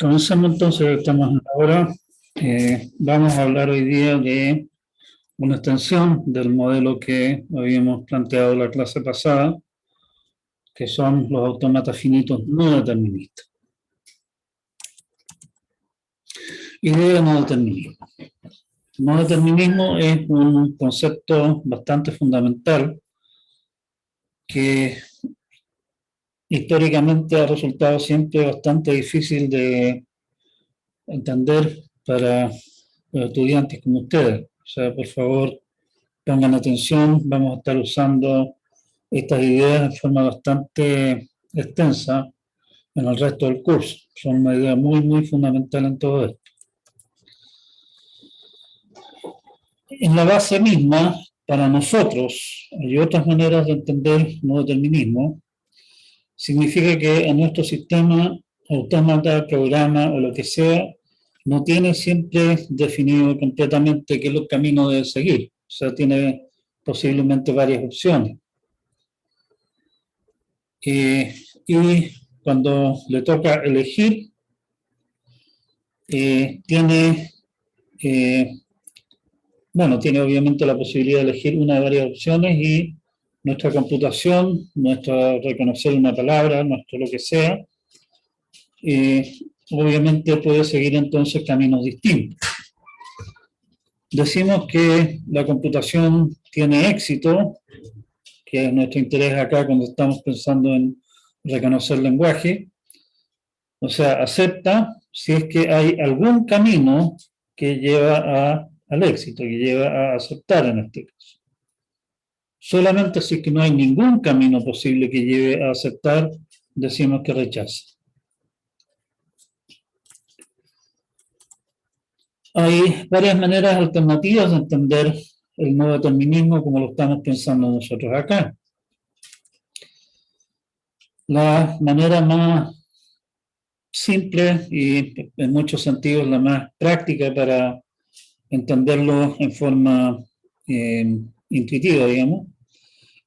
Comenzamos entonces, estamos en la hora. Vamos a hablar hoy día de una extensión del modelo que habíamos planteado en la clase pasada, que son los autómatas finitos no deterministas. Idea de no determinismo. No determinismo es un concepto bastante fundamental que históricamente ha resultado siempre bastante difícil de entender para los estudiantes como ustedes. O sea, por favor, pongan atención, vamos a estar usando estas ideas de forma bastante extensa en el resto del curso. Son una idea muy, muy fundamental en todo esto. En la base misma, para nosotros, hay otras maneras de entender no determinismo. Significa que en nuestro sistema, autómata, programa o lo que sea, no tiene siempre definido completamente qué es el camino de seguir. O sea, tiene posiblemente varias opciones. Y cuando le toca elegir, tiene obviamente la posibilidad de elegir una de varias opciones y nuestra computación, nuestra reconocer una palabra, nuestro lo que sea, obviamente puede seguir entonces caminos distintos. Decimos que la computación tiene éxito, que es nuestro interés acá cuando estamos pensando en reconocer lenguaje, o sea, acepta si es que hay algún camino que lleva al éxito, que lleva a aceptar en este caso. Solamente si es que no hay ningún camino posible que lleve a aceptar, decimos que rechaza. Hay varias maneras alternativas de entender el no determinismo como lo estamos pensando nosotros acá. La manera más simple y en muchos sentidos la más práctica para entenderlo en forma intuitiva, digamos,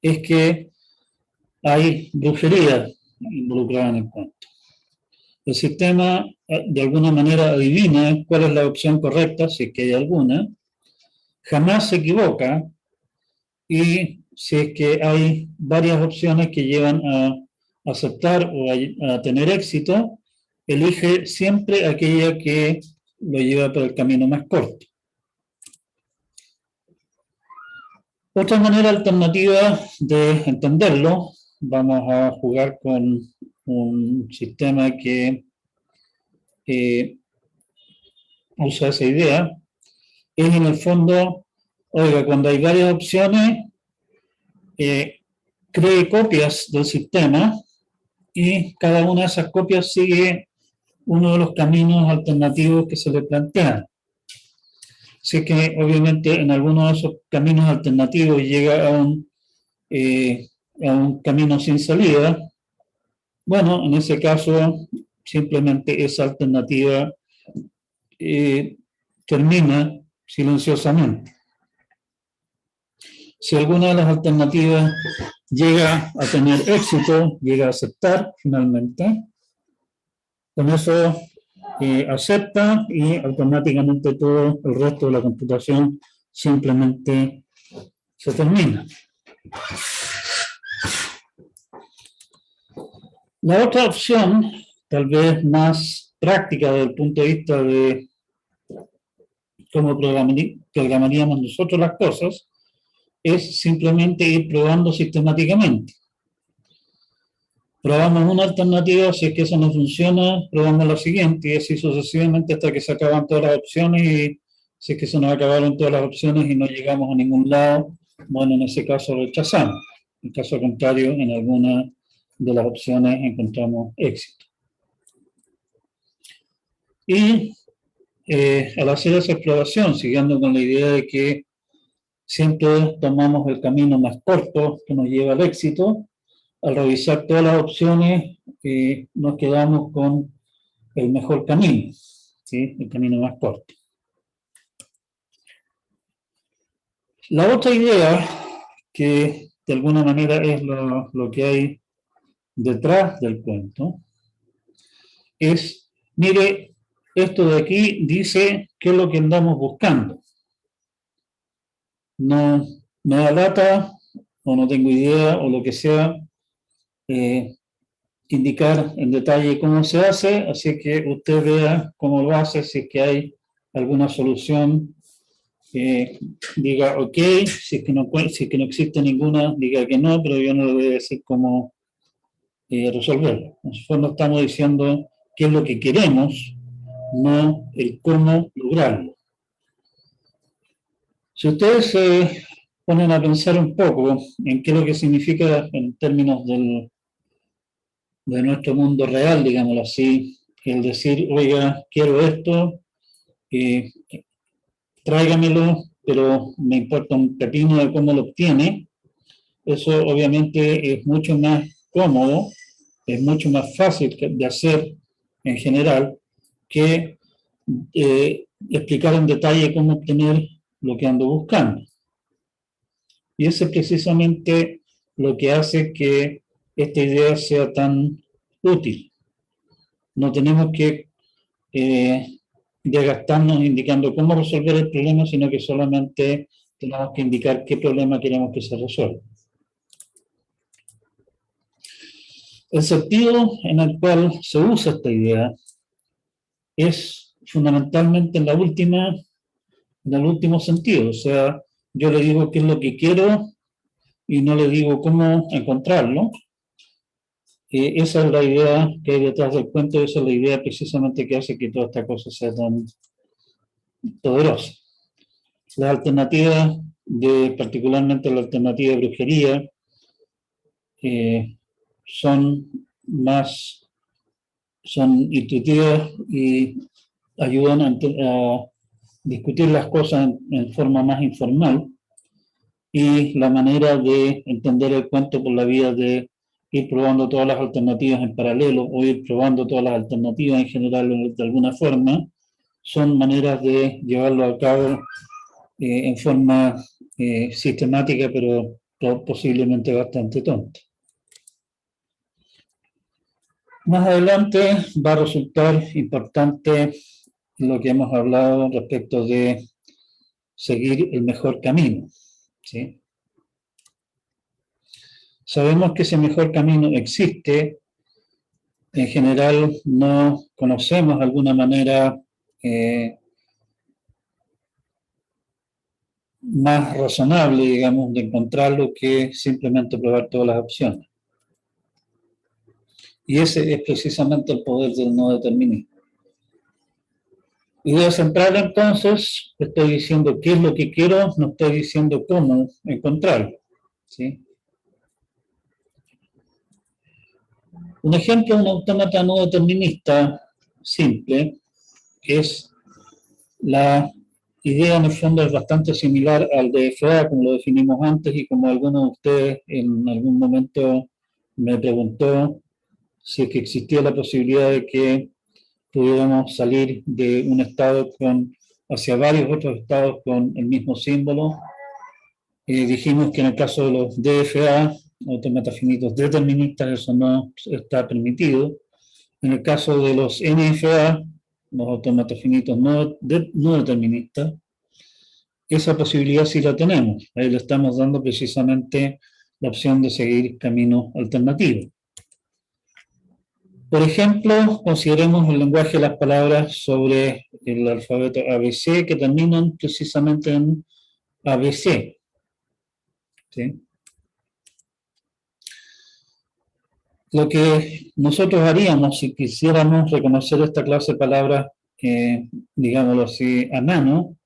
es que hay brujería involucrada en el cuento. El sistema de alguna manera adivina cuál es la opción correcta, si es que hay alguna, jamás se equivoca, y si es que hay varias opciones que llevan a aceptar o a tener éxito, elige siempre aquella que lo lleva por el camino más corto. Otra manera alternativa de entenderlo, vamos a jugar con un sistema que usa esa idea, es en el fondo, oiga, cuando hay varias opciones, cree copias del sistema y cada una de esas copias sigue uno de los caminos alternativos que se le plantean. Así que obviamente en alguno de esos caminos alternativos llega a un camino sin salida. Bueno, en ese caso simplemente esa alternativa termina silenciosamente. Si alguna de las alternativas llega a tener éxito, llega a aceptar finalmente, con eso acepta y automáticamente todo el resto de la computación simplemente se termina. La otra opción, tal vez más práctica desde el punto de vista de cómo programaríamos nosotros las cosas, es simplemente ir probando sistemáticamente. Probamos una alternativa, si es que eso no funciona, probamos la siguiente y así sucesivamente hasta que se acaban todas las opciones, y si es que se nos acabaron todas las opciones y no llegamos a ningún lado, bueno, en ese caso rechazamos. En caso contrario, en alguna de las opciones encontramos éxito. Y al hacer esa exploración, siguiendo con la idea de que siempre tomamos el camino más corto que nos lleva al éxito, al revisar todas las opciones, nos quedamos con el mejor camino, ¿sí? El camino más corto. La otra idea, que de alguna manera es lo que hay detrás del cuento es, mire, esto de aquí dice qué es lo que andamos buscando. No me da lata o no tengo idea o lo que sea, indicar en detalle cómo se hace, así que usted vea cómo lo hace, si es que hay alguna solución, diga ok, si es que no existe ninguna, diga que no, pero yo no le voy a decir cómo resolverlo. Nosotros no estamos diciendo qué es lo que queremos, no el cómo lograrlo. Si ustedes se ponen a pensar un poco en qué es lo que significa en términos de nuestro mundo real, digámoslo así, el decir, oiga, quiero esto, tráigamelo, pero me importa un pepino de cómo lo obtiene, eso obviamente es mucho más cómodo, es mucho más fácil de hacer en general que explicar en detalle cómo obtener lo que ando buscando. Y eso es precisamente lo que hace que esta idea sea tan útil. No tenemos que desgastarnos indicando cómo resolver el problema, sino que solamente tenemos que indicar qué problema queremos que se resuelva. El sentido en el cual se usa esta idea es fundamentalmente en el último sentido. O sea, yo le digo qué es lo que quiero y no le digo cómo encontrarlo. Esa es la idea que hay detrás del cuento, esa es la idea precisamente que hace que toda esta cosa sea tan poderosa. Las alternativas, particularmente la alternativa de brujería, son intuitivas y ayudan a discutir las cosas en forma más informal, y la manera de entender el cuento por la vía de ir probando todas las alternativas en paralelo o ir probando todas las alternativas en general de alguna forma, son maneras de llevarlo a cabo en forma sistemática, pero posiblemente bastante tonta. Más adelante va a resultar importante lo que hemos hablado respecto de seguir el mejor camino, ¿sí? Sabemos que ese mejor camino existe. En general no conocemos alguna manera más razonable, digamos, de encontrarlo que simplemente probar todas las opciones. Y ese es precisamente el poder del no determinismo. Idea central, entonces, estoy diciendo qué es lo que quiero, no estoy diciendo cómo encontrarlo, ¿sí? Un ejemplo de un autómata no determinista simple es la idea, en el fondo es bastante similar al de DFA, como lo definimos antes, y como alguno de ustedes en algún momento me preguntó si es que existía la posibilidad de que pudiéramos salir de un estado hacia varios otros estados con el mismo símbolo. Dijimos que en el caso de los DFA, autómatas finitos deterministas, eso no está permitido. En el caso de los NFA, los autómatas finitos no deterministas, esa posibilidad sí la tenemos. Ahí le estamos dando precisamente la opción de seguir caminos alternativos. Por ejemplo, consideremos el lenguaje de las palabras sobre el alfabeto ABC que terminan precisamente en ABC, ¿sí? Lo que nosotros haríamos si quisiéramos reconocer esta clase de palabras, digámoslo así, a mano,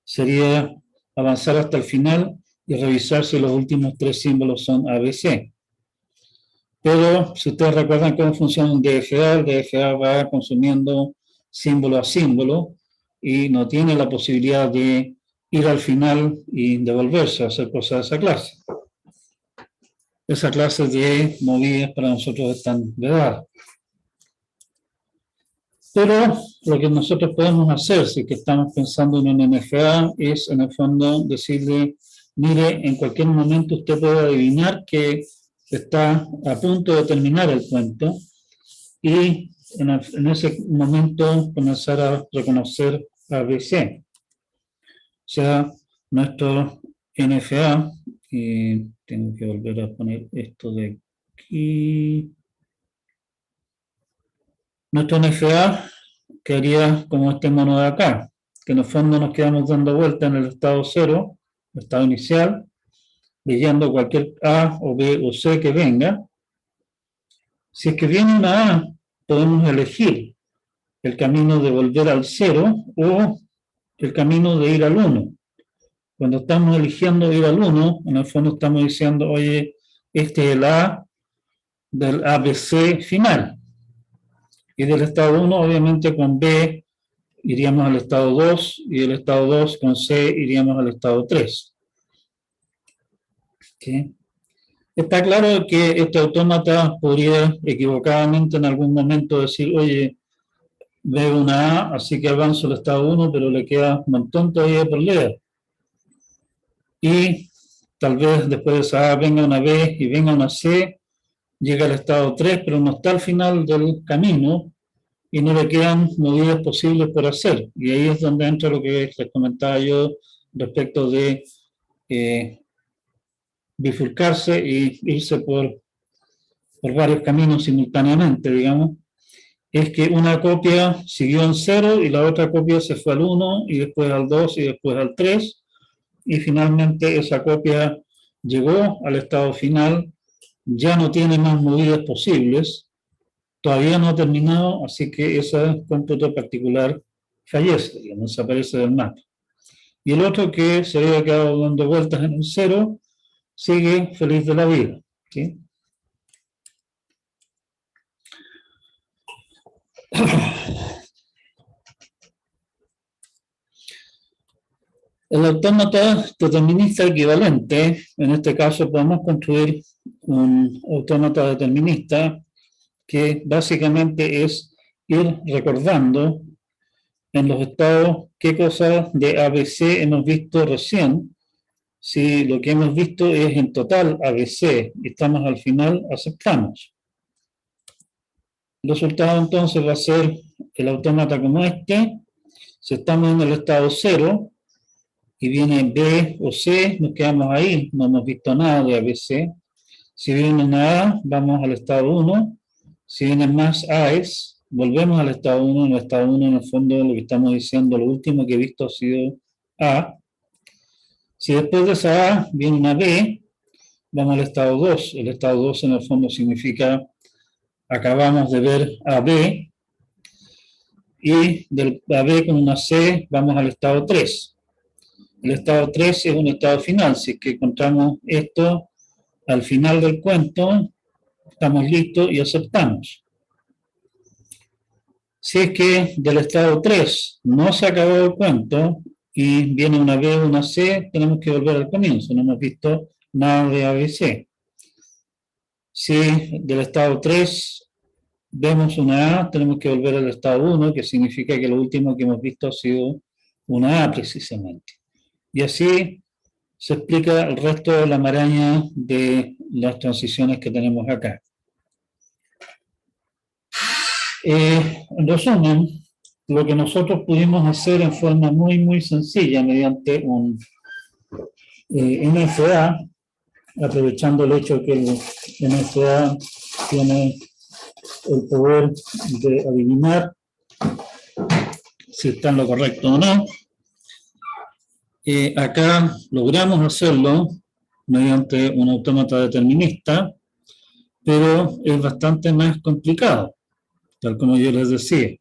sería avanzar hasta el final y revisar si los últimos tres símbolos son ABC. Pero si ustedes recuerdan cómo funciona el DFA va consumiendo símbolo a símbolo y no tiene la posibilidad de ir al final y devolverse a hacer cosas de esa clase. Esa clase de movidas para nosotros están vedadas. Pero lo que nosotros podemos hacer, si que estamos pensando en un NFA, es en el fondo decirle, mire, en cualquier momento usted puede adivinar que está a punto de terminar el cuento y en ese momento comenzar a reconocer ABC. O sea, nuestro NFA, y tengo que volver a poner esto de aquí. Nuestro NFA quedaría como este mono de acá, que en el fondo nos quedamos dando vuelta en el estado cero, el estado inicial, leyendo cualquier A o B o C que venga. Si es que viene una A, podemos elegir el camino de volver al cero o el camino de ir al 1. Cuando estamos eligiendo ir al 1, en el fondo estamos diciendo, oye, este es el A del ABC final. Y del estado 1, obviamente, con B iríamos al estado 2 y del estado 2 con C iríamos al estado 3. ¿Okay? Está claro que este autómata podría equivocadamente en algún momento decir, oye, veo una A, así que avanzo al estado 1, pero le queda un montón todavía por leer. Y tal vez después de esa A venga una B y venga una C, llega al estado 3, pero no está al final del camino y no le quedan movidas posibles por hacer. Y ahí es donde entra lo que les comentaba yo respecto de bifurcarse y irse por varios caminos simultáneamente, digamos. Es que una copia siguió en 0 y la otra copia se fue al 1 y después al 2 y después al 3 y finalmente esa copia llegó al estado final, ya no tiene más movidas posibles, todavía no ha terminado, así que ese cómputo particular fallece, digamos, desaparece del mapa. Y el otro que se había quedado dando vueltas en el 0 sigue feliz de la vida. ¿Sí? El autómata determinista equivalente, en este caso podemos construir un autómata determinista que básicamente es ir recordando en los estados qué cosas de ABC hemos visto recién. Si lo que hemos visto es en total ABC y estamos al final, aceptamos. El resultado entonces va a ser el autómata como este. Si estamos en el estado 0 y viene B o C, nos quedamos ahí, no hemos visto nada de ABC. Si viene una A, vamos al estado 1. Si vienen más A's, volvemos al estado 1. En el estado 1, en el fondo, lo que estamos diciendo, lo último que he visto ha sido A. Si después de esa A viene una B, vamos al estado 2. El estado 2, en el fondo, significa acabamos de ver a B. Y del AB con una C, vamos al estado 3. El estado 3 es un estado final. Si es que encontramos esto al final del cuento, estamos listos y aceptamos. Si es que del estado 3 no se acabó el cuento y viene una B o una C, tenemos que volver al comienzo, no hemos visto nada de ABC. Si del estado 3 vemos una A, tenemos que volver al estado 1, que significa que lo último que hemos visto ha sido una A precisamente. Y así se explica el resto de la maraña de las transiciones que tenemos acá. En resumen, lo que nosotros pudimos hacer en forma muy sencilla mediante un NFA, aprovechando el hecho que el NFA tiene el poder de adivinar si está en lo correcto o no. Acá logramos hacerlo mediante un autómata determinista, pero es bastante más complicado, tal como yo les decía.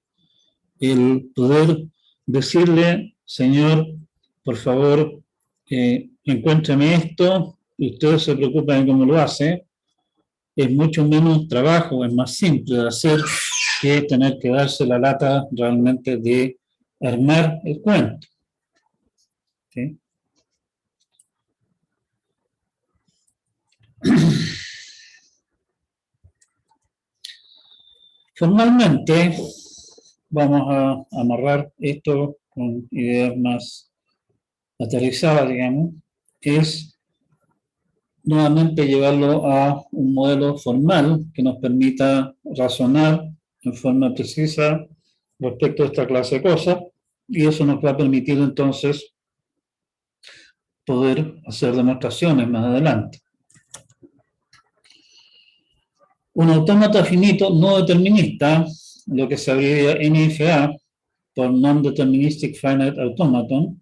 El poder decirle, señor, por favor, encuéntrame esto, y usted se preocupa de cómo lo hace, es mucho menos trabajo, es más simple de hacer que tener que darse la lata realmente de armar el cuento. ¿Sí? Formalmente, vamos a amarrar esto con ideas más aterrizadas, digamos, es nuevamente llevarlo a un modelo formal que nos permita razonar en forma precisa respecto a esta clase de cosas, y eso nos va a permitir entonces poder hacer demostraciones más adelante. Un autómata finito no determinista, lo que se abrevia NFA por Non-Deterministic Finite Automaton,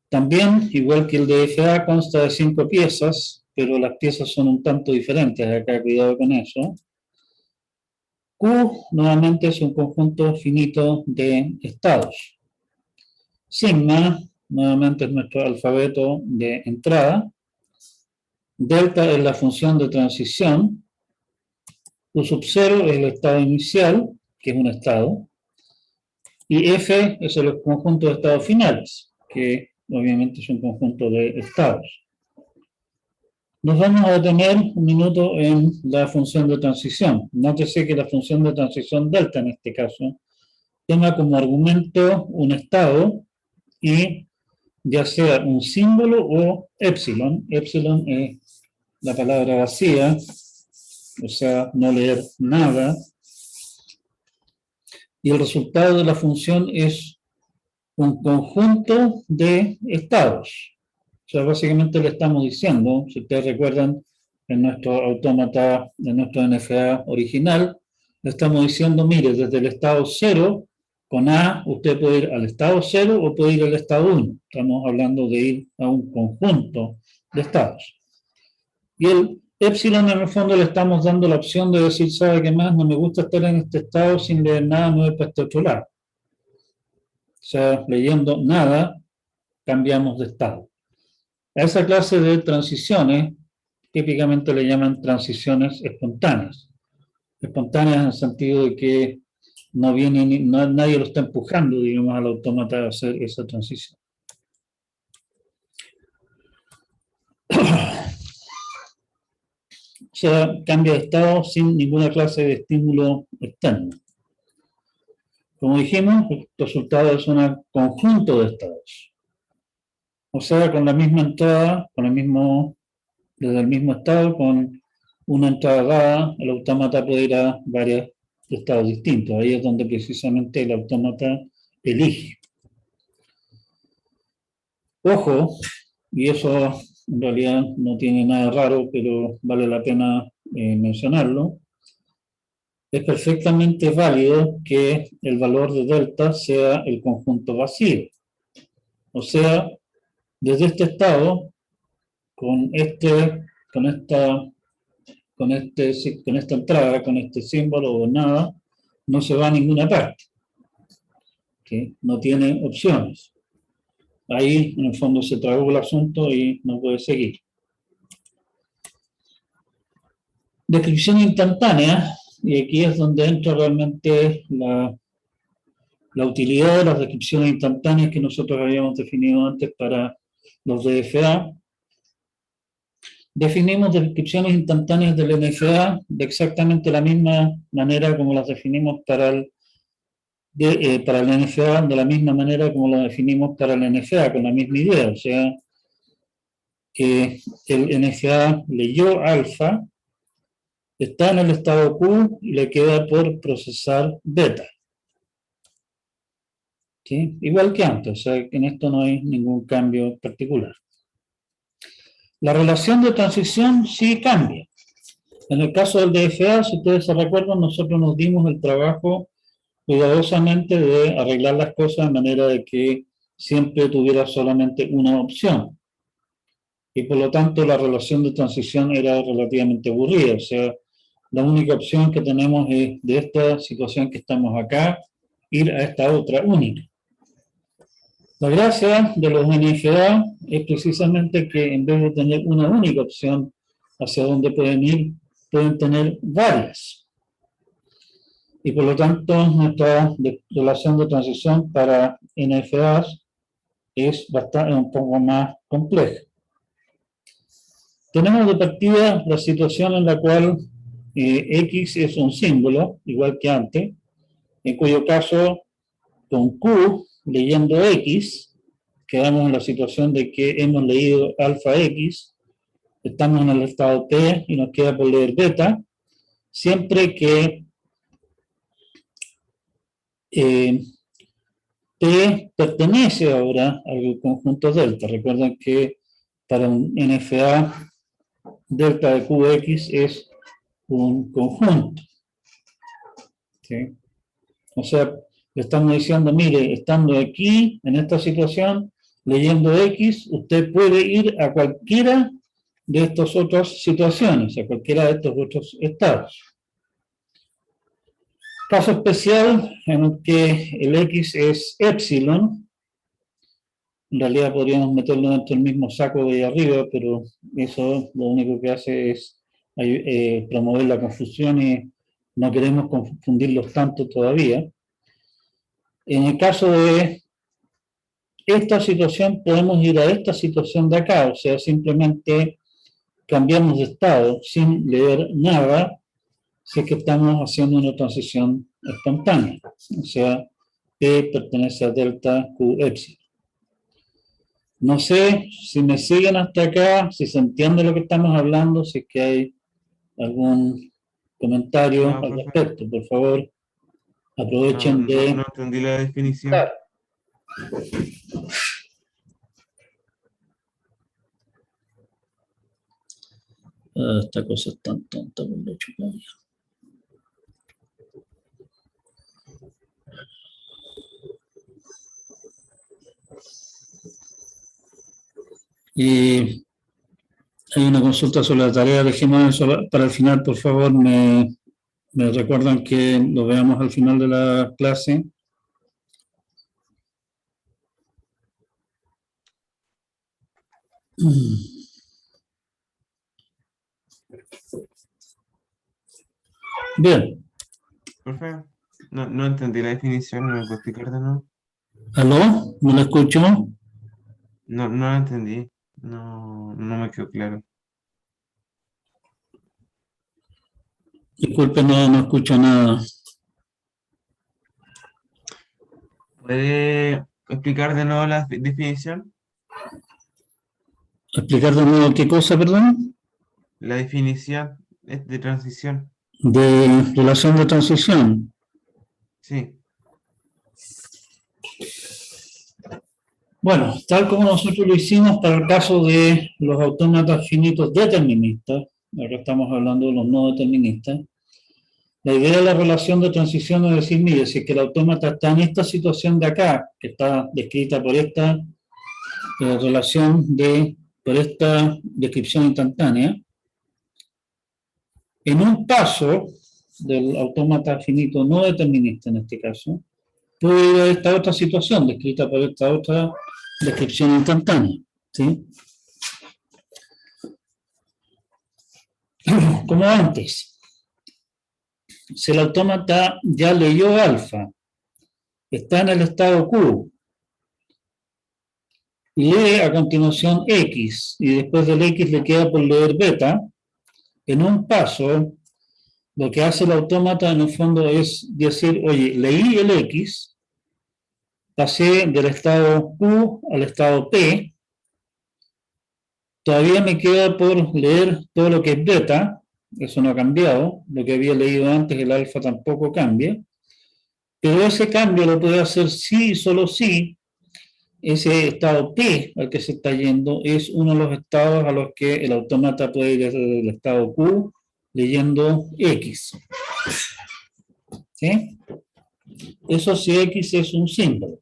también, igual que el DFA, consta de 5 piezas, pero las piezas son un tanto diferentes, acá cuidado con eso. Q, nuevamente, es un conjunto finito de estados. Sigma, nuevamente, es nuestro alfabeto de entrada. Delta es la función de transición. Q sub 0 es el estado inicial, que es un estado. Y F es el conjunto de estados finales, que obviamente es un conjunto de estados. Nos vamos a detener un minuto en la función de transición. Nótese que la función de transición delta, en este caso, toma como argumento un estado y ya sea un símbolo o epsilon. Epsilon es la palabra vacía, o sea, no leer nada. Y el resultado de la función es un conjunto de estados. O sea, básicamente le estamos diciendo, si ustedes recuerdan, en nuestro autómata, en nuestro NFA original, le estamos diciendo, mire, desde el estado 0, con A, usted puede ir al estado 0 o puede ir al estado 1. Estamos hablando de ir a un conjunto de estados. Y el epsilon, en el fondo, le estamos dando la opción de decir, ¿sabe qué más? No me gusta estar en este estado sin leer nada, me voy para este otro lado. O sea, leyendo nada, cambiamos de estado. A esa clase de transiciones típicamente le llaman transiciones espontáneas. Espontáneas en el sentido de que no viene, nadie lo está empujando, digamos, al autómata a hacer esa transición. O sea, cambia de estado sin ninguna clase de estímulo externo. Como dijimos, el resultado es un conjunto de estados. O sea, con la misma entrada, desde el mismo estado, con una entrada dada, el autómata puede ir a varios estados distintos. Ahí es donde precisamente el autómata elige. Ojo, y eso en realidad no tiene nada raro, pero vale la pena mencionarlo, es perfectamente válido que el valor de delta sea el conjunto vacío. O sea, desde este estado, con esta entrada, con este símbolo o nada, no se va a ninguna parte. ¿Okay? No tiene opciones. Ahí, en el fondo, se trabó el asunto y no puede seguir. Descripción instantánea, y aquí es donde entra realmente la utilidad de las descripciones instantáneas que nosotros habíamos definido antes para los DFA. Definimos descripciones instantáneas del NFA de exactamente la misma manera como las definimos para el NFA, de la misma manera como lo definimos para el NFA, con la misma idea. O sea, el NFA leyó alfa, está en el estado Q y le queda por procesar beta. ¿Sí? Igual que antes, o sea, que en esto no hay ningún cambio particular. La relación de transición sí cambia. En el caso del DFA, si ustedes se recuerdan, nosotros nos dimos el trabajo cuidadosamente de arreglar las cosas de manera de que siempre tuviera solamente una opción. Y por lo tanto la relación de transición era relativamente aburrida. O sea, la única opción que tenemos es de esta situación que estamos acá, ir a esta otra única. La gracia de los NFA es precisamente que en vez de tener una única opción hacia dónde pueden ir, pueden tener varias. Y por lo tanto, nuestra relación de transición para NFAs es un poco más compleja. Tenemos de partida la situación en la cual X es un símbolo, igual que antes, en cuyo caso, con Q, leyendo X, quedamos en la situación de que hemos leído alfa X, estamos en el estado P y nos queda por leer beta, siempre que P pertenece ahora al conjunto delta. Recuerden que para un NFA, delta de QX es un conjunto. ¿Sí? O sea, le estamos diciendo, mire, estando aquí, en esta situación, leyendo X, usted puede ir a cualquiera de estas otras situaciones, a cualquiera de estos otros estados. Caso especial en el que el X es epsilon, en realidad podríamos meterlo dentro del mismo saco de ahí arriba, pero eso lo único que hace es promover la confusión y no queremos confundirlos tanto todavía. En el caso de esta situación, podemos ir a esta situación de acá, o sea, simplemente cambiamos de estado sin leer nada, si es que estamos haciendo una transición espontánea, o sea, P pertenece a delta Q epsilon. No sé si me siguen hasta acá, si se entiende lo que estamos hablando, si es que hay algún comentario No, al profe. respecto, por favor, No, aprovechen no, de... no entendí la definición. Esta cosa es tan tonta por lo chupado. Y hay una consulta sobre la tarea, dejemos eso para el final, por favor, me recuerdan que lo veamos al final de la clase. Bien, Profe, no entendí la definición, ¿me puede explicar de nuevo? ¿aló? ¿No lo escucho? No la entendí. No me quedó claro. Disculpe, no escucho nada. ¿Puede explicar de nuevo la definición? ¿Explicar de nuevo qué cosa, perdón? La definición es de transición. De relación de transición. Sí, Bueno, tal como nosotros lo hicimos para el caso de los autómatas finitos deterministas, ahora estamos hablando de los no deterministas, la idea de la relación de transición es decir, mire, si es que el autómata está en esta situación de acá, que está descrita por esta por esta descripción instantánea, en un paso del autómata finito no determinista en este caso, puede ir a esta otra situación descrita por esta otra descripción instantánea. ¿Sí? Como antes, si el autómata ya leyó alfa, está en el estado Q, lee a continuación X y después del X le queda por leer beta, en un paso lo que hace el autómata en el fondo es decir, oye, leí el X, pasé del estado Q al estado P, todavía me queda por leer todo lo que es beta, eso no ha cambiado, lo que había leído antes, el alfa tampoco cambia, pero ese cambio lo puede hacer sí y solo si ese estado P al que se está yendo es uno de los estados a los que el autómata puede ir desde el estado Q leyendo X. ¿Sí? Eso si X es un símbolo.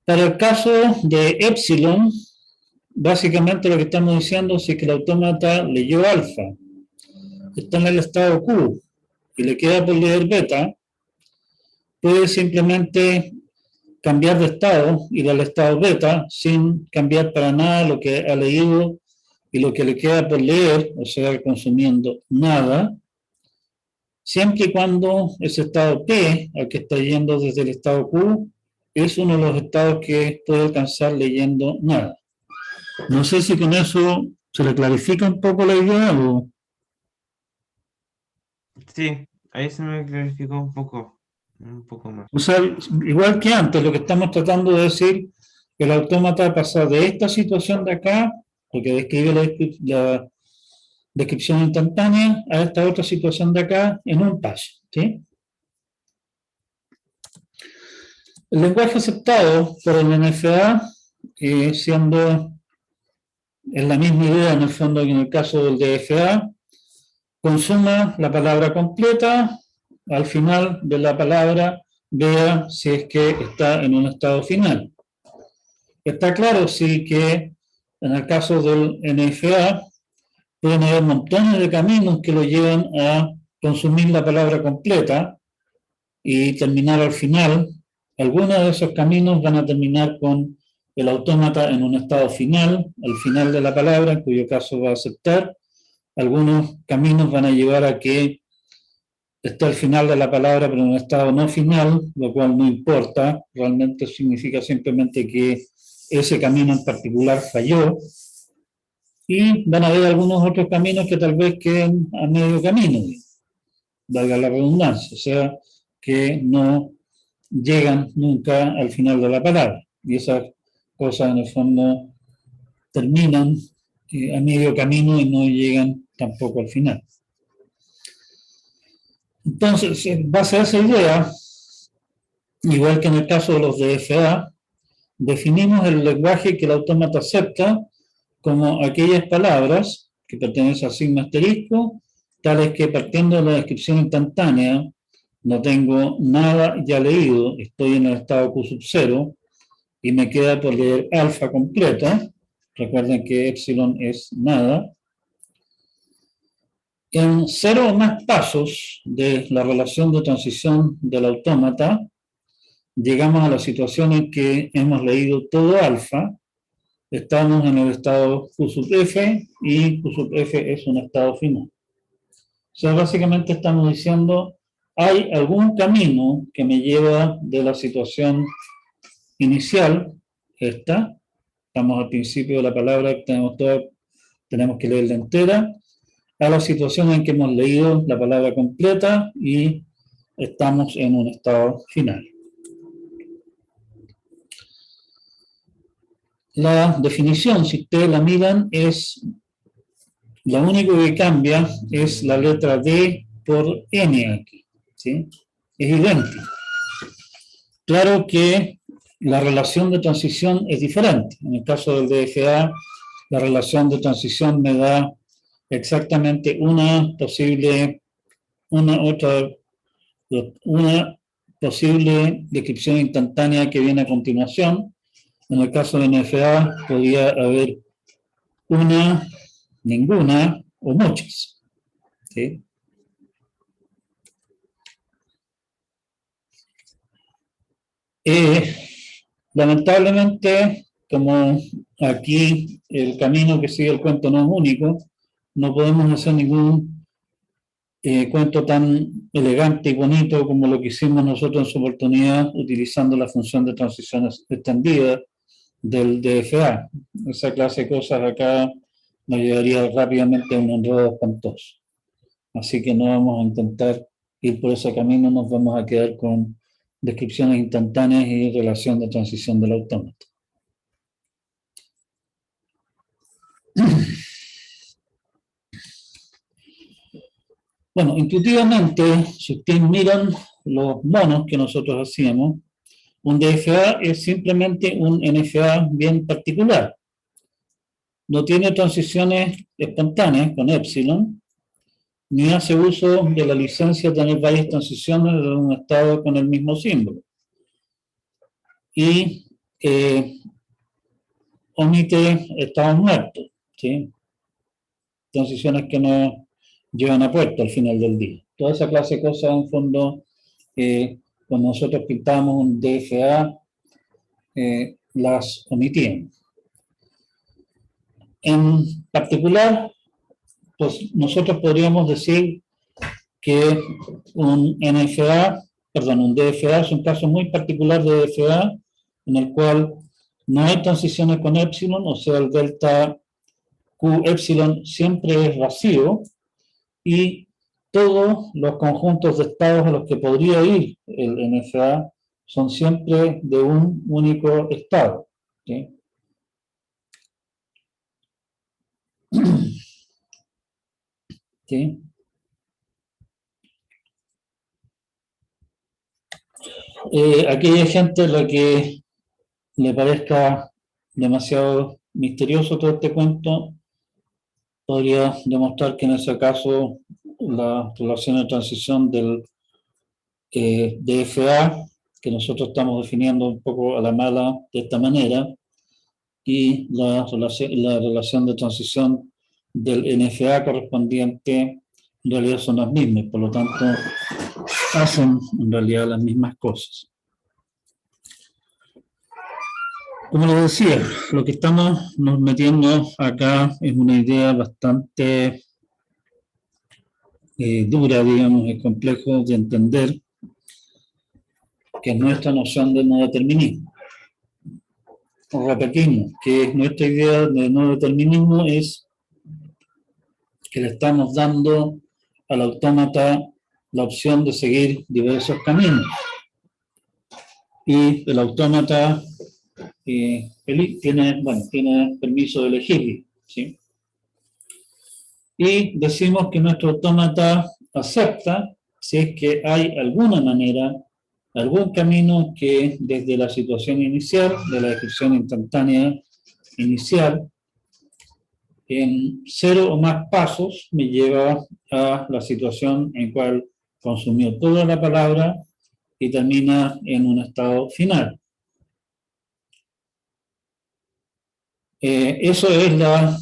Para el caso de epsilon, básicamente lo que estamos diciendo es que el autómata leyó alfa, está en el estado Q y le queda por leer beta, puede simplemente cambiar de estado, ir al estado beta, sin cambiar para nada lo que ha leído y lo que le queda por leer, o sea, consumiendo nada, siempre y cuando ese estado P, al que está yendo desde el estado Q, es uno de los estados que puede alcanzar leyendo nada. No sé si con eso se le clarifica un poco la idea o... sí, ahí se me clarificó un poco más. O sea, igual que antes, lo que estamos tratando de decir el autómata pasa de esta situación de acá, lo que describe la descripción instantánea, a esta otra situación de acá en un paso, ¿sí? El lenguaje aceptado por el NFA, siendo en la misma idea en el fondo que en el caso del DFA, consuma la palabra completa, al final de la palabra vea si es que está en un estado final. Está claro, sí, que en el caso del NFA pueden haber montones de caminos que lo llevan a consumir la palabra completa y terminar al final. Algunos de esos caminos van a terminar con el autómata en un estado final, al final de la palabra, en cuyo caso va a aceptar. Algunos caminos van a llevar a que esté al final de la palabra, pero en un estado no final, lo cual no importa, realmente significa simplemente que ese camino en particular falló. Y van a haber algunos otros caminos que tal vez queden a medio camino, valga la redundancia, o sea, que no llegan nunca al final de la palabra. Y esas cosas en el fondo terminan a medio camino y no llegan tampoco al final. Entonces, en base a esa idea, igual que en el caso de los DFA, definimos el lenguaje que el autómata acepta como aquellas palabras que pertenecen al signo asterisco, tales que partiendo de la descripción instantánea, no tengo nada ya leído, estoy en el estado Q sub 0 y me queda por leer alfa completa. Recuerden que epsilon es nada. En 0 o más pasos de la relación de transición del autómata, llegamos a la situación en que hemos leído todo alfa, estamos en el estado Q sub F y Q sub F es un estado final. O sea, básicamente estamos diciendo, hay algún camino que me lleva de la situación inicial, esta, estamos al principio de la palabra, tenemos que leerla entera, a la situación en que hemos leído la palabra completa y estamos en un estado final. La definición, si ustedes la miran, es lo único que cambia es la letra D por N aquí, ¿sí? Es idéntico. Claro que la relación de transición es diferente. En el caso del DFA, la relación de transición me da exactamente una posible descripción instantánea que viene a continuación. En el caso de NFA podría haber una, ninguna o muchas, ¿sí? Lamentablemente, como aquí el camino que sigue el cuento no es único, no podemos hacer ningún cuento tan elegante y bonito como lo que hicimos nosotros en su oportunidad utilizando la función de transición extendida del DFA. Esa clase de cosas acá nos llevaría rápidamente a un enredo espantoso. Así que no vamos a intentar ir por ese camino, nos vamos a quedar con descripciones instantáneas y relación de transición del autómata. Bueno, intuitivamente, si ustedes miran los monos que nosotros hacíamos, un DFA es simplemente un NFA bien particular. No tiene transiciones espontáneas con epsilon, ni hace uso de la licencia de tener varias transiciones de un estado con el mismo símbolo. Y omite estados muertos, ¿sí? Transiciones que no llevan a puerto al final del día. Toda esa clase de cosas, en fondo, cuando nosotros pintamos un DFA, las omitimos. En particular, pues nosotros podríamos decir que un DFA es un caso muy particular de DFA en el cual no hay transiciones con epsilon, o sea, el delta Q epsilon siempre es vacío y todos los conjuntos de estados a los que podría ir el NFA son siempre de un único estado. ¿sí? ¿Sí? Aquella gente a la que le parezca demasiado misterioso todo este cuento, podría demostrar que en ese caso la relación de transición del DFA, que nosotros estamos definiendo un poco a la mala de esta manera, y la relación de transición del NFA correspondiente, en realidad son las mismas, por lo tanto hacen en realidad las mismas cosas. Como les decía, lo que estamos nos metiendo acá es una idea bastante dura, digamos, es complejo de entender, que es nuestra noción de no determinismo. O repetimos, que nuestra idea de no determinismo es que le estamos dando al autómata la opción de seguir diversos caminos. Y el autómata tiene permiso de elegir, ¿sí? Y decimos que nuestro autómata acepta si es que hay alguna manera, algún camino que desde la situación inicial, de la descripción instantánea inicial, en 0 o más pasos me lleva a la situación en cual consumió toda la palabra y termina en un estado final. Eso es la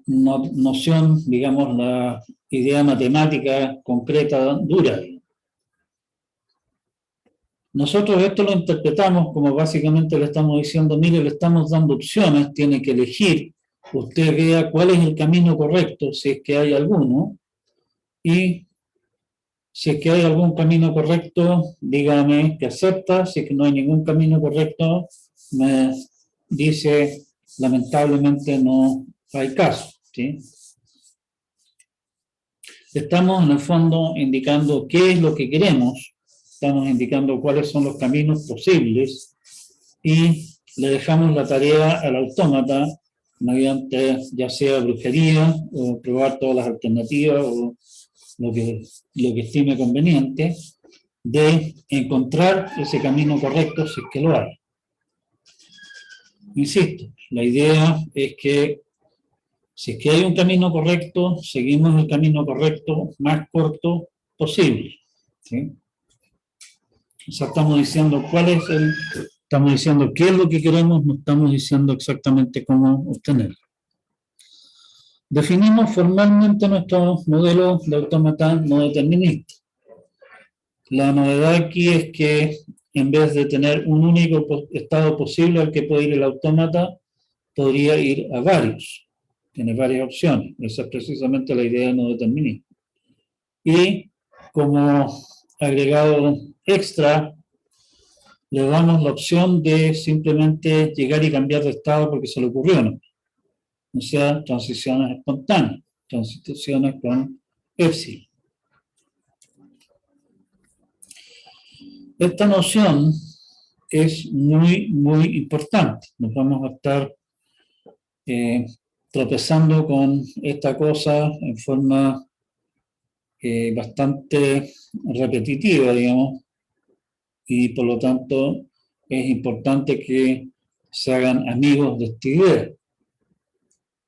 noción, digamos, la idea matemática concreta dura. Nosotros esto lo interpretamos como básicamente le estamos diciendo, mire, le estamos dando opciones, tiene que elegir, usted vea cuál es el camino correcto, si es que hay alguno, y si es que hay algún camino correcto, dígame que acepta, si es que no hay ningún camino correcto, me dice, lamentablemente no hay caso, ¿sí? Estamos en el fondo indicando qué es lo que queremos, estamos indicando cuáles son los caminos posibles y le dejamos la tarea al autómata mediante ya sea brujería o probar todas las alternativas o lo que estime conveniente de encontrar ese camino correcto si es que lo hay. Insisto, la idea es que si es que hay un camino correcto, seguimos el camino correcto más corto posible, ¿sí? O sea, estamos diciendo estamos diciendo qué es lo que queremos, no estamos diciendo exactamente cómo obtenerlo. Definimos formalmente nuestro modelo de autómata no determinista. La novedad aquí es que en vez de tener un único estado posible al que puede ir el autómata, podría ir a varios. Tiene varias opciones. Esa es precisamente la idea de no determinismo. Y como agregado extra, le damos la opción de simplemente llegar y cambiar de estado porque se le ocurrió, ¿no? O sea, transiciones espontáneas, transiciones con epsilon. Esta noción es muy, muy importante. Nos vamos a estar tropezando con esta cosa en forma bastante repetitiva, digamos, y por lo tanto es importante que se hagan amigos de esta idea,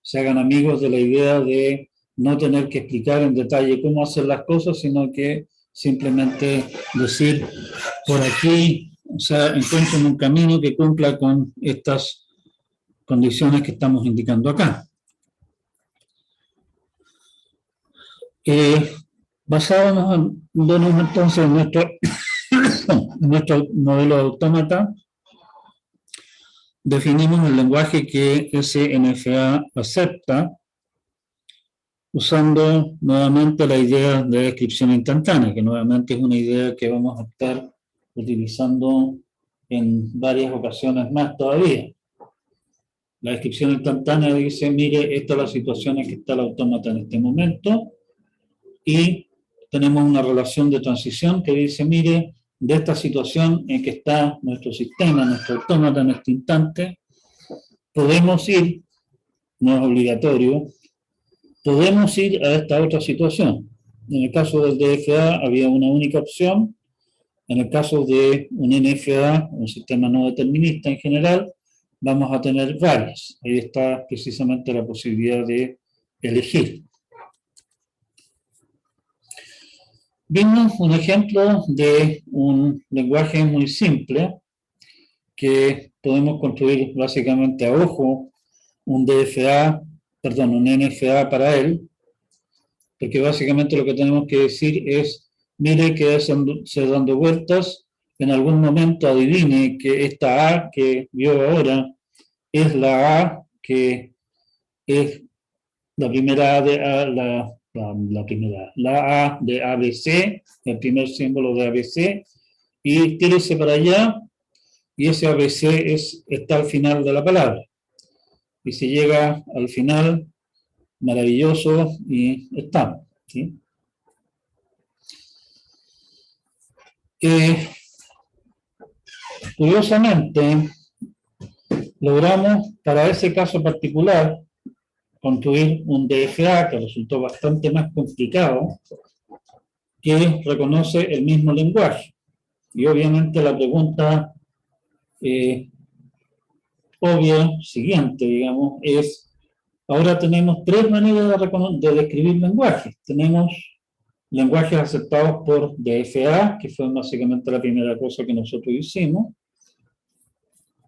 se hagan amigos de la idea de no tener que explicar en detalle cómo hacer las cosas, sino que simplemente decir por aquí, o sea, encuentren un camino que cumpla con estas condiciones que estamos indicando acá. Basándonos entonces en nuestro modelo de autómata, definimos el lenguaje que ese NFA acepta, usando nuevamente la idea de descripción instantánea, que nuevamente es una idea que vamos a estar utilizando en varias ocasiones más todavía. La descripción instantánea dice, mire, esta es la situación en que está el autómata en este momento, y tenemos una relación de transición que dice, mire, de esta situación en que está nuestro sistema, nuestro autómata en este instante, podemos ir, no es obligatorio, podemos ir a esta otra situación. En el caso del DFA había una única opción. En el caso de un NFA, un sistema no determinista en general, vamos a tener varias. Ahí está precisamente la posibilidad de elegir. Vimos un ejemplo de un lenguaje muy simple que podemos construir básicamente a ojo un NFA para él, porque básicamente lo que tenemos que decir es, mire que se dando vueltas, en algún momento adivine que esta A que vio ahora es la A que es la primera A de A, la A de ABC, el primer símbolo de ABC, y tírese para allá, y ese ABC está al final de la palabra. Y si llega al final, maravilloso, y estamos, ¿sí? Curiosamente, logramos para ese caso particular construir un DFA que resultó bastante más complicado, que reconoce el mismo lenguaje. Y obviamente la pregunta obvia siguiente, digamos, es, ahora tenemos tres maneras de describir lenguajes. Tenemos lenguajes aceptados por DFA, que fue básicamente la primera cosa que nosotros hicimos.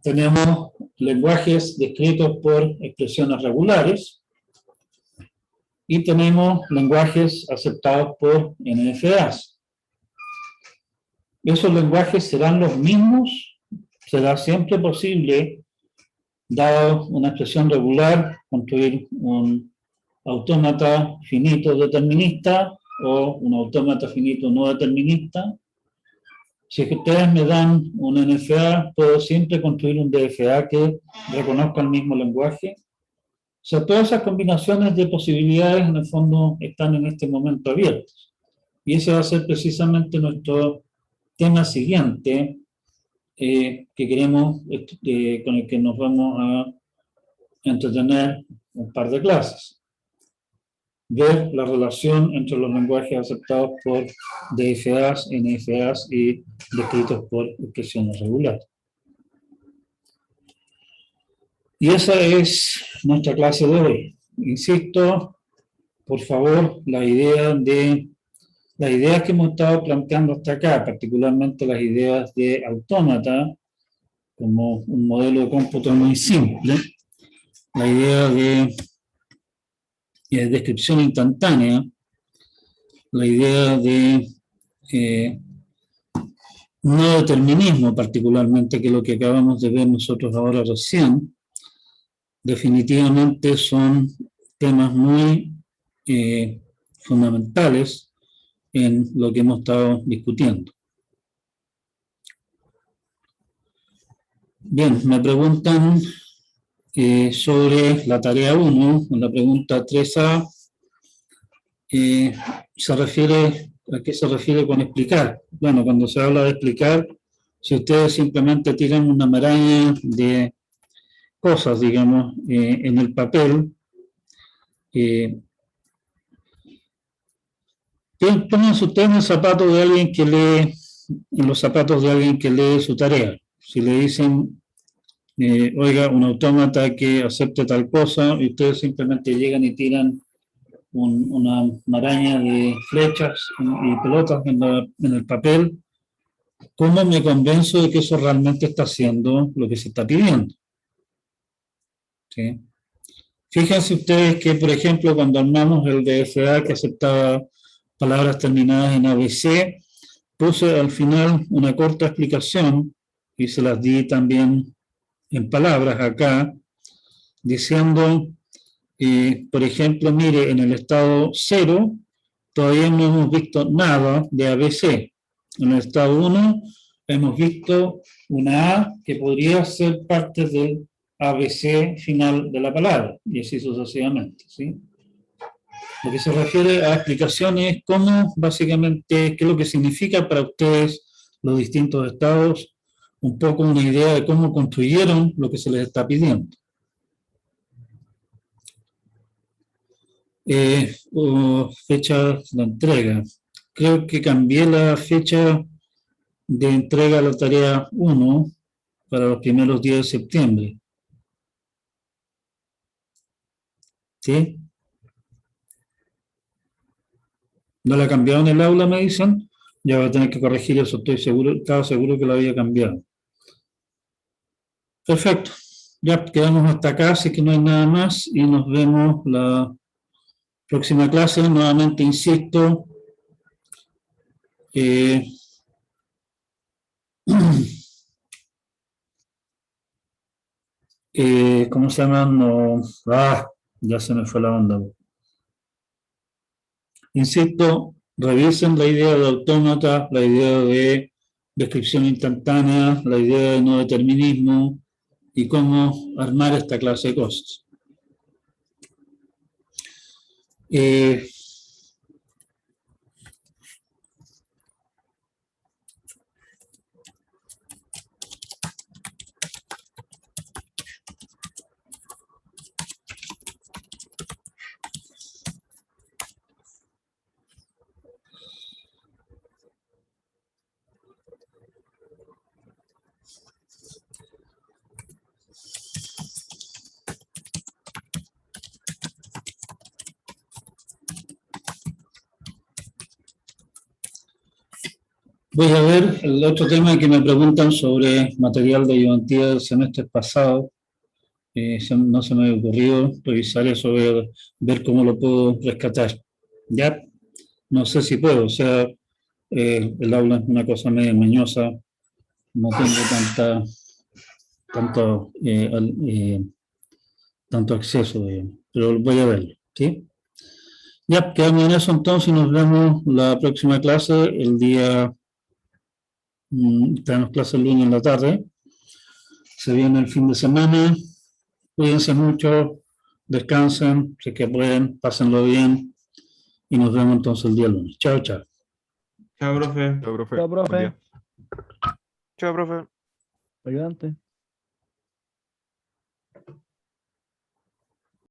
Tenemos lenguajes descritos por expresiones regulares. Y tenemos lenguajes aceptados por NFAs. ¿Esos lenguajes serán los mismos? ¿Será siempre posible, dado una expresión regular, construir un autómata finito determinista o un autómata finito no determinista? Si es que ustedes me dan un NFA, puedo siempre construir un DFA que reconozca el mismo lenguaje. O sea, todas esas combinaciones de posibilidades en el fondo están en este momento abiertas. Y ese va a ser precisamente nuestro tema siguiente que queremos, con el que nos vamos a entretener un par de clases. Ver la relación entre los lenguajes aceptados por DFAs, NFAs y descritos por expresiones regulares. Y esa es nuestra clase de hoy. Insisto, por favor, las ideas que hemos estado planteando hasta acá, particularmente las ideas de autómata, como un modelo de cómputo muy simple, la idea de descripción instantánea, la idea de no determinismo, particularmente, que es lo que acabamos de ver nosotros ahora recién, definitivamente son temas muy fundamentales en lo que hemos estado discutiendo. Bien, me preguntan sobre la tarea 1, la pregunta 3A, ¿a qué se refiere con explicar? Bueno, cuando se habla de explicar, si ustedes simplemente tiran una maraña de cosas, digamos, en el papel, pónganse ustedes en el zapato de alguien que lee, en los zapatos de alguien que lee su tarea. Si le dicen, oiga, un autómata que acepte tal cosa, y ustedes simplemente llegan y tiran una maraña de flechas y pelotas en el papel, ¿cómo me convenzo de que eso realmente está haciendo lo que se está pidiendo? ¿Sí? Fíjense ustedes que, por ejemplo, cuando armamos el DFA que aceptaba palabras terminadas en ABC, puse al final una corta explicación y se las di también en palabras acá, diciendo, por ejemplo, mire, en el estado 0 todavía no hemos visto nada de ABC. En el estado 1 hemos visto una A que podría ser parte del ABC final de la palabra, y así sucesivamente, ¿sí? Lo que se refiere a explicaciones, cómo básicamente, qué es lo que significa para ustedes los distintos estados, un poco una idea de cómo construyeron lo que se les está pidiendo. o fecha de entrega. Creo que cambié la fecha de entrega a la tarea 1 para los primeros días de septiembre. ¿Sí? ¿No la cambiado en el aula, me dicen? Ya voy a tener que corregir eso, estoy seguro, estaba seguro que la había cambiado. Perfecto. Ya quedamos hasta acá, así que no hay nada más y nos vemos la próxima clase. Nuevamente insisto, ¿cómo se llama? No, ya se me fue la onda. Insisto, revisen la idea de autómata, la idea de descripción instantánea, la idea de no determinismo y cómo armar esta clase de cosas. Voy a ver el otro tema que me preguntan sobre material de ayudantía del semestre pasado. No se me ha ocurrido revisar eso, ver cómo lo puedo rescatar. Ya, no sé si puedo, o sea, el aula es una cosa medio mañosa, no tengo tanto acceso, pero voy a verlo, ¿sí? Ya, quedamos en eso entonces y nos vemos la próxima clase, el día, tenemos clase el lunes en la tarde, se viene el fin de semana, cuídense mucho, descansen, si es que pueden, pásenlo bien y nos vemos entonces el día lunes. Chao, chao. Chao, profe. Chao, profe. Chao, Buen profe. día. Chao, profe. Ayudante.